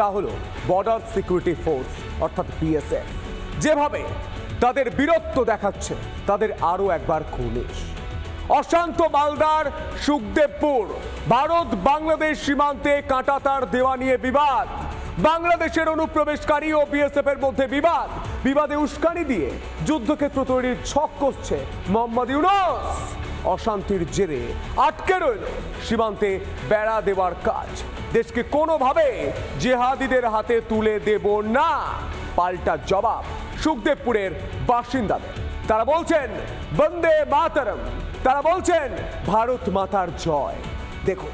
তা হলো border security force অর্থাৎ বিএসএফ যেভাবে তাদের বীরত্ব দেখাচ্ছে তাদের আরো একবার খুলিশ। অশান্ত মালদার সুখদেবপুর ভারত বাংলাদেশ সীমান্তে কাঁটাতার দেওয়া নিয়ে বিবাদ, বাংলাদেশের অনুপ্রবেশকারী ও বিএসএফ এর মধ্যে বিবাদে উস্কানি দিয়ে যুদ্ধক্ষেত্র তৈরির ছক কষছে মোহাম্মদ ইউনূস। অশান্তির জেরে আটকে রইল সীমান্তে বেড়া দেওয়ার কাজ। দেশকে কোনোভাবে জেহাদিদের হাতে তুলে দেব না, পাল্টা জবাব সুখদেবপুরের বাসিন্দাদের। তারা বলছেন বন্দে মাতরম, তারা বলছেন ভারত মাতার জয়। দেখুন,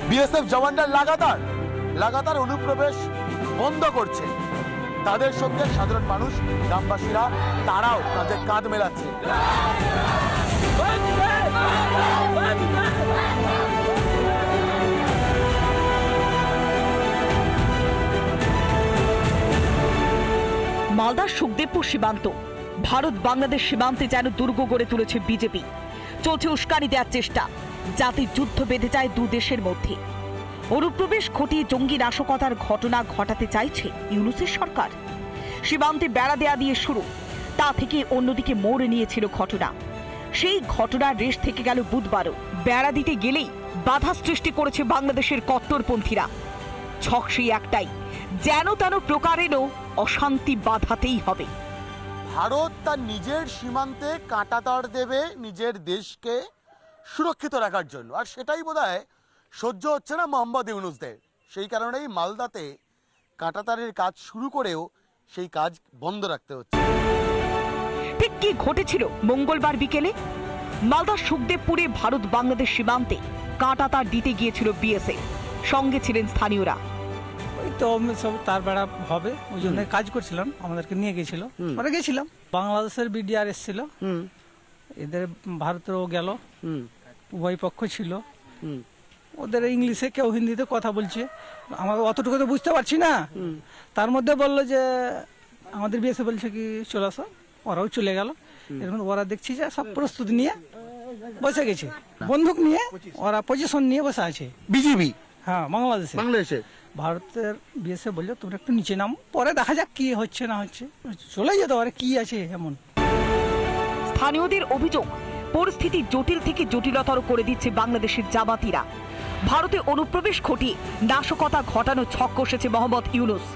বিএসএফ জওয়ানরা লাগাতার অনুপ্রবেশ বন্ধ করছে। তাদের সঙ্গে সাধারণ মানুষ, গ্রামবাসীরা তারাও তাদের কাঁধ মেলাচ্ছে। মালদার সুখদেবপুর সীমান্ত ভারত বাংলাদেশ সীমান্তে যেন দুর্গ গড়ে তুলেছে বিজেপি। চলছে উস্কানি দেওয়ার চেষ্টা, যাতে যুদ্ধ বেঁধে যায় দু দেশের মধ্যে। অনুপ্রবেশ ঘটিয়ে জঙ্গি নাশকতার ঘটনা ঘটাতে চাইছে ইউনূসের সরকার। সীমান্তে বেড়া দেয়া দিয়ে শুরু, তা থেকে অন্যদিকে মোড় নিয়েছিল ঘটনা। সেই ঘটনার রেশ থেকে গেল বুধবারও। বেড়া দিতে গেলেই বাধা সৃষ্টি করেছে বাংলাদেশের কট্টরপন্থীরা। ছক সেই একটাই, যেন তেন প্রকারেরও অশান্তি বাধাতেই হবে। ভারত তার নিজের সীমান্তে কাঁটাতার দেবে নিজের দেশকে সুরক্ষিত রাখার জন্য, আর সেটাই বোধহয় সহ্য হচ্ছে না মোহাম্মদ ইউনূসদের। সেই কারণেই মালদাতে কাঁটাতারের কাজ শুরু করেও সেই কাজ বন্ধ রাখতে হচ্ছে। ঠিক কি ঘটেছিল মঙ্গলবার বিকেলে? মালদার সুখদেবপুরে ভারত বাংলাদেশ সীমান্তে কাঁটাতার দিতে গিয়েছিল বিএসএফ, সঙ্গে ছিলেন স্থানীয়রা। ওই তো সব তার বেড়া হবে, ওই জন্য কাজ করছিলাম, আমাদেরকে নিয়ে গেছিল, আমরা গেছিলাম। বাংলাদেশের বিডিআর এসেছিল, এদের ভারতেরও গেল, উভয় পক্ষ ছিল। ওদের ইংলিশে কেউ হিন্দিতে কথা বলছে, আমরা অতটুকু তো বুঝতে পারছি না। তার মধ্যে বললো যে আমাদের বিএসএফ বলছে কি চলে আসো, ওরাও চলে গেল। এরকম ওরা দেখছি যে সব প্রস্তুতি নিয়ে বসে গেছে, বন্দুক নিয়ে ওরা পজিশন নিয়ে বসে আছে। বিজিবি, হ্যাঁ, বাংলাদেশে। ভারতের বিএসএফ বললো তোমরা একটু নিচে নামো, পরে দেখা যাক কি হচ্ছে না হচ্ছে, চলে যেতে পারে কি আছে এমন। স্থানীয়দের অভিযোগ, পরিস্থিতি জটিল থেকে জটিলতর করে দিচ্ছে বাংলাদেশের জামাতিরা। ভারতে অনুপ্রবেশ ঘটিয়ে নাশকতা ঘটানো ছক কষেছে মোহাম্মদ ইউনূস।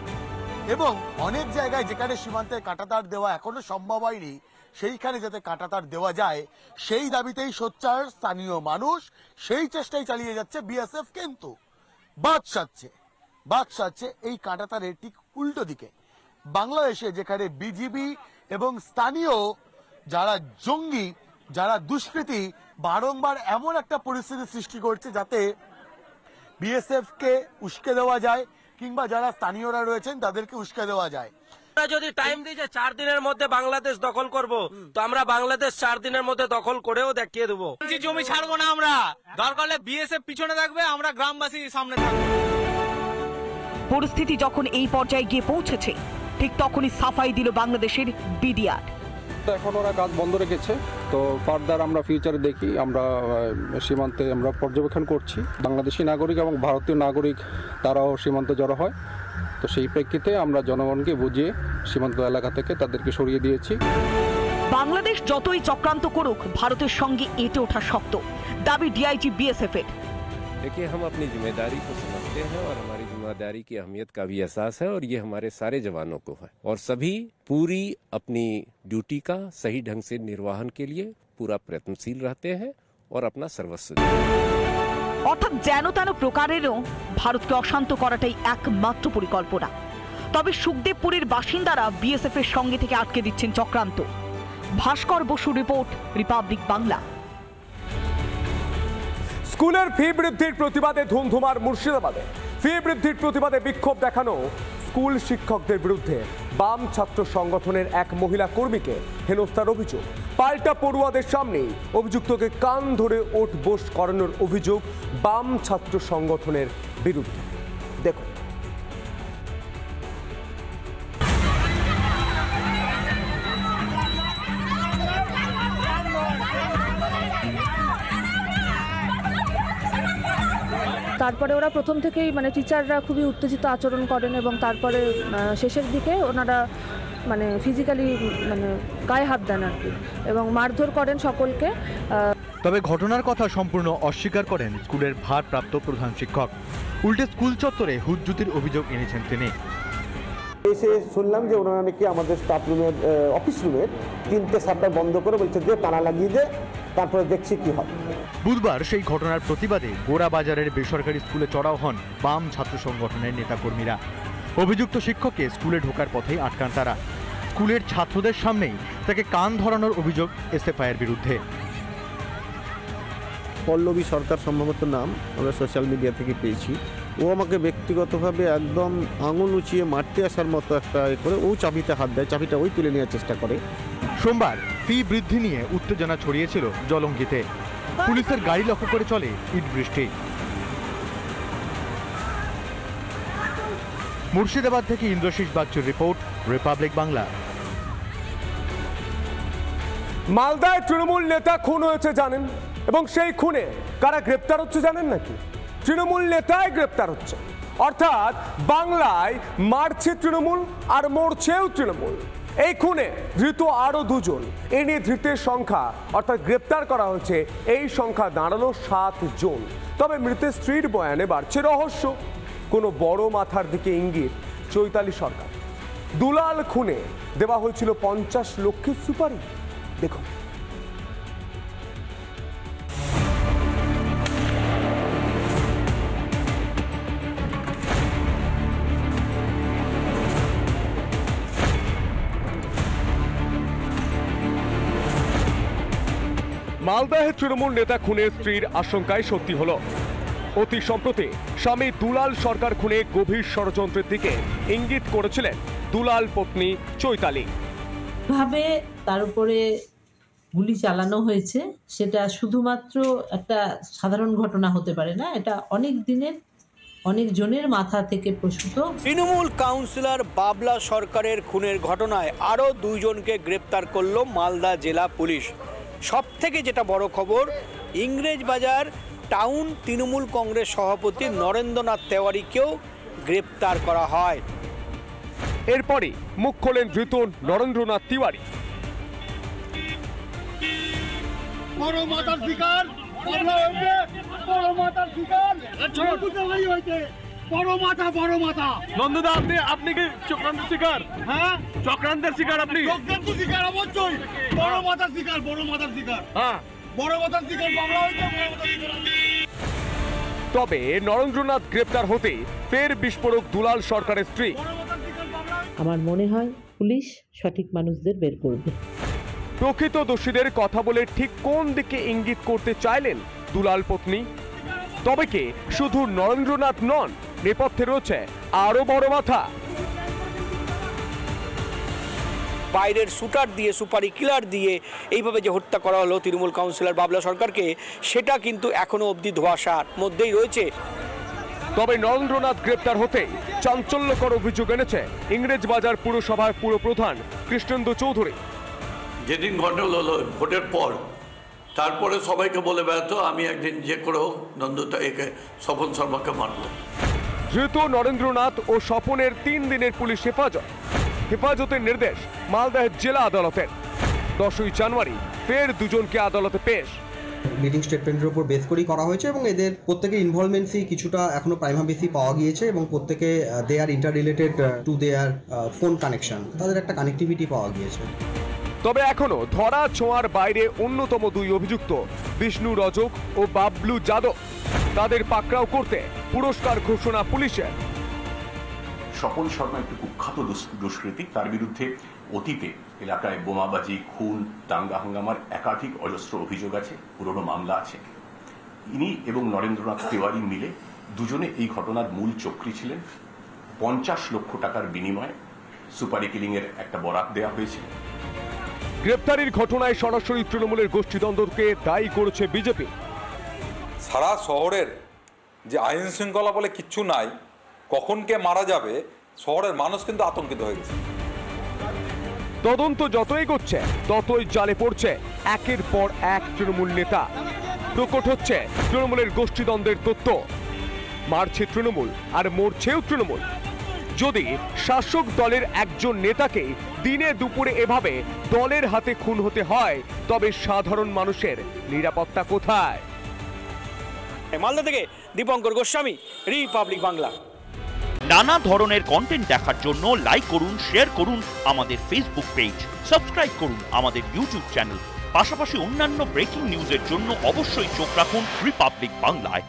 এবং অনেক জায়গায় যেখানে সীমান্তে কাঁটাতার দেওয়া এখনো সম্ভব হয়নি, সেইখানে যাতে কাঁটাতার দেওয়া যায় সেই দাবিতেই সোচ্চার স্থানীয় মানুষ, সেই চেষ্টাই চালিয়ে যাচ্ছে বিএসএফ। কিন্তু বাদ সাধছে এই কাঁটাতারের ঠিক উল্টো দিকে। বাংলাদেশে যেখানে বিজিবি এবং স্থানীয় যারা জঙ্গি, যারা দুষ্কৃতী বারংবার এমন একটা পরিস্থিতি সৃষ্টি করছে যাতে বিএসএফ কে উস্কে দেওয়া যায়, কিংবা যারা স্থানীয়রা রয়েছেন তাদেরকে উস্কে দেওয়া যায়। যদি টাইম দিয়ে 4 দিনের মধ্যে বাংলাদেশ দখল করব, তো আমরা বাংলাদেশ 4 দিনের মধ্যে দখল করেও দেখিয়ে দেবো। জমি ছাড়বো না আমরা, দরকার হলে বিএসএফ পিছনে থাকবে, আমরা গ্রামবাসী সামনে থাকবো। পরিস্থিতি যখন এই পর্যায়ে গিয়ে পৌঁছেছে, ঠিক তখনই সাফাই দিল বাংলাদেশের বিডিআর। এখন ওরা কাজ বন্ধ রেখেছে, তো ফার্দার আমরা ফিউচারে দেখি। আমরা সীমান্তে আমরা পর্যবেক্ষণ করছি, বাংলাদেশি নাগরিক এবং ভারতীয় নাগরিক তারাও সীমান্তে জড়ো হয়। তো সেই প্রেক্ষিতে আমরা জনগণকে বুঝিয়ে সীমান্ত এলাকা থেকে তাদেরকে সরিয়ে দিয়েছি। বাংলাদেশ যতই চক্রান্ত করুক, ভারতের সঙ্গে এঁটে ওঠা শক্ত, দাবি ডিআইজি বিএসএফ এর। देखिए, हम अपनी जिम्मेदारी को समझते हैं और हमारी जिम्मेदारी की अहमियत का भी एहसास है, और ये हमारे सारे जवानों को है, और सभी पूरी अपनी ड्यूटी का सही ढंग से निर्वहन के लिए पूरा प्रयत्नशील रहते हैं और अपना सर्वस्व। অর্থাৎ যেন তেন প্রকারেরও ভারতকে অশান্ত করাটাই একমাত্র পরিকল্পনা। তবে সুখদেবপুরের বাসিন্দারা বিএসএফ এর সঙ্গে থেকে আটকে দিচ্ছেন চক্রান্ত। ভাস্কর বসু রিপোর্ট, রিপাবলিক বাংলা। স্কুলের ফি বৃদ্ধির প্রতিবাদে ধুমধুমার মুর্শিদাবাদে। ফি বৃদ্ধির প্রতিবাদে বিক্ষোভ দেখানো স্কুল শিক্ষকদের বিরুদ্ধে বাম ছাত্র সংগঠনের এক মহিলা কর্মীকে হেনস্থার অভিযোগ। পাল্টা পড়ুয়াদের সামনেই অভিযুক্তকে কান ধরে ওঠবোস করানোর অভিযোগ বাম ছাত্র সংগঠনের বিরুদ্ধে। দেখুন, তারপরে ওরা প্রথম থেকেই মানে টিচাররা খুবই উত্তেজিত আচরণ করেন এবং তারপরে শেষের দিকে ওনারা মানে ফিজিক্যালি মানে গায়ে হাত দেন আর কি, এবং মারধর করেন সকলকে। তবে ঘটনার কথা সম্পূর্ণ অস্বীকার করেন স্কুলের ভারপ্রাপ্ত প্রধান শিক্ষক। উল্টে স্কুল চত্বরে হুজ্জুতির অভিযোগ এনেছেন তিনি। এসে শুনলাম যে ওনারা নাকি আমাদের স্টাফ রুমের অফিস রুমের 3টে শাটার বন্ধ করে বলছে যে তালা লাগিয়ে দে, তারপরে দেখছি কি হবে। বুধবার সেই ঘটনার প্রতিবাদে গোড়াবাজারের বেসরকারি স্কুলে চড়াও হন বাম ছাত্র সংগঠনের নেতাকর্মীরা। অভিযুক্ত শিক্ষককে স্কুলে ঢোকার পথেই আটকান তারা। স্কুলের ছাত্রদের সামনেই তাকে কান ধরানোর অভিযোগ এসএফআইয়ের বিরুদ্ধে। পল্লবী সরকার সম্ভবত নাম, আমরা সোশ্যাল মিডিয়া থেকে পেয়েছি। ও আমাকে ব্যক্তিগতভাবে একদম আঙুল উঁচিয়ে মারতে আসার মতো একটা করে ও চাবিতে হাত দেয়, চাবিটা ওই তুলে নেওয়ার চেষ্টা করে। সোমবার ফি বৃদ্ধি নিয়ে উত্তেজনা ছড়িয়েছিল জলঙ্গিতে। পুলিশের গাড়ি লক্ষ্য করে চলে ইট বৃষ্টি। মুর্শিদাবাদ থেকে ইন্দ্রশীষ বাগচুর রিপোর্ট, রিপাবলিক বাংলা। মালদায় তৃণমূল নেতা খুন হয়েছে জানেন, এবং সেই খুনে কারা গ্রেপ্তার হচ্ছে জানেন নাকি? তৃণমূল নেতাই গ্রেপ্তার হচ্ছে। অর্থাৎ বাংলায় মারছে তৃণমূল আর মরছেও তৃণমূল। এই খুনে ধৃত আরো 2 জন। এ নিয়ে ধৃতের সংখ্যা অর্থাৎ গ্রেপ্তার করা হয়েছে এই সংখ্যা দাঁড়ালো 7 জন। তবে মৃতের স্ত্রীর বয়ানে বাড়ছে রহস্য। কোনো বড় মাথার দিকে ইঙ্গিত চৈতালি সরকার। দুলাল খুনে দেওয়া হয়েছিল 50 লক্ষের সুপারি। দেখুন। মালদাহে তৃণমূল নেতা খুনের স্ত্রীর আশঙ্কায় সত্যি হলো। অতি সম্প্রতি স্বামী দুলাল সরকার খুনে গভীর ষড়যন্ত্রের দিকে ইঙ্গিত করেছিলেন দুলাল পত্নী চৈতালি। ভাবে তার উপরে গুলি চালানো হয়েছে সেটা শুধুমাত্র একটা সাধারণ ঘটনা হতে পারে না, এটা অনেক দিনের অনেক জনের মাথা থেকে প্রসূত। তৃণমূল কাউন্সিলর বাবলা সরকারের খুনের ঘটনায় আরও 2 জনকে গ্রেপ্তার করল মালদা জেলা পুলিশ। সব থেকে যেটা বড় খবর, ইংরেজবাজার টাউন তৃণমূল কংগ্রেস সভাপতি নরেন্দ্রনাথ তেওয়ারিকেও গ্রেপ্তার করা হয়। এরপরই মুখ খোলেন ধৃত নরেন্দ্রনাথ তিওয়ারি। নন্দদা, আপনি কি চক্রান্তের শিকার? হ্যাঁ, চক্রান্তের শিকার আপনি। চক্রান্তের শিকার অবশ্যই। বড় মাথার শিকার, বড় মাথার শিকার। হ্যাঁ, বড় মাথার শিকার বাংলা হয়েছে। তবে নরেন্দ্রনাথ গ্রেপ্তার হতে ফের বিস্ফোরক দুলাল সরকারের স্ত্রী। আমার মনে হয় পুলিশ সঠিক মানুষদের বের করবে। প্রকৃত দোষীদের কথা বলে ঠিক কোন দিকে ইঙ্গিত করতে চাইলেন দুলাল পত্নী? তবে কি শুধু নরেন্দ্রনাথ নন, নেপথ্যে রয়েছে আরো বড় মাথা। বাইরের শুটার দিয়ে, সুপারি কিলার দিয়ে এইভাবে যে হত্যা করা হলো তৃণমূল কাউন্সিলর বাবলা সরকারকে, সেটা কিন্তু এখনো অবধি ধোঁয়াশার মধ্যেই রয়েছে। তবে নরেন্দ্রনাথ গ্রেপ্তার হতে চাঞ্চল্যকর অভিযোগ এনেছে ইংরেজবাজার পুরসভার পুরপ্রধান কৃষ্ণেন্দু চৌধুরী। যেদিন ঘটনা হলো ভোটের পর, তারপরে সবাইকে বলে বেড়াতো আমি একদিন যে করে হোক নন্দতা একে স্বপন শর্মাকে মারব। ধৃত নরেন্দ্রনাথ ও স্বপনের 3 দিনের পুলিশ হেফাজতের নির্দেশ মালদহ জেলা আদালতের। 10ই জানুয়ারি ফের 2 জনকে আদালতে পেশ। লিডিং স্টেটমেন্টের উপর বেস করেই করা হয়েছে এবং এদের প্রত্যেকের ইনভলভমেন্টসই কিছুটা এখনো প্রাইমা বেসি পাওয়া গিয়েছে এবং প্রত্যেকে they are interrelated to their phone connection, তাদের একটা কানেক্টিভিটি পাওয়া গিয়েছে। তবে এখনো ধরা ছোঁয়ার বাইরে অন্যতম 2 অভিযুক্ত বিষ্ণু রজক ও বাবলু যাদব, তাদের পাকড়াও করতে পুরস্কার ঘোষণা পুলিশের। স্বপন শর্মা একটি কুখ্যাত দুষ্কৃতী, তার বিরুদ্ধে অতীতে এলাকায় বোমাবাজি, খুন, দাঙ্গা হাঙ্গামার একাধিক অজস্র অভিযোগ আছে, পুরনো মামলা আছে। ইনি এবং নরেন্দ্রনাথ তেওয়ারি মিলে 2 জনে এই ঘটনার মূল চক্রী ছিলেন। 50 লক্ষ টাকার বিনিময়ে সুপারি কিলিং এর একটা বরাত দেওয়া হয়েছে। গ্রেপ্তারির ঘটনায় সরাসরি তৃণমূলের গোষ্ঠীদ্বন্দ্বকে দায়ী করেছে বিজেপি। সারা শহরের যে আইন শৃঙ্খলা বলে কিচ্ছু নাই, কখন কে মারা যাবে, শহরের মানুষ কিন্তু আতঙ্কিত হয়ে গেছে। তদন্ত যতই এগোচ্ছে ততই জালে পড়ছে একের পর এক তৃণমূল নেতা। প্রকট হচ্ছে তৃণমূলের গোষ্ঠীদ্বন্দ্বের তথ্য। মারছে তৃণমূল আর মরছেও তৃণমূল। যদি শাসক দলের একজন নেতাকে দিনে দুপুরে এভাবে দলের হাতে খুন হতে হয়, তবে সাধারণ মানুষের নিরাপত্তা কোথায়? মালদা থেকে দীপঙ্কর গোস্বামী, রিপাবলিক বাংলা। নানা ধরনের কন্টেন্ট দেখার জন্য লাইক করুন, শেয়ার করুন আমাদের ফেসবুক পেজ, সাবস্ক্রাইব করুন আমাদের ইউটিউব চ্যানেল। পাশাপাশি অন্যান্য ব্রেকিং নিউজের জন্য অবশ্যই চোখ রাখুন রিপাবলিক বাংলায়।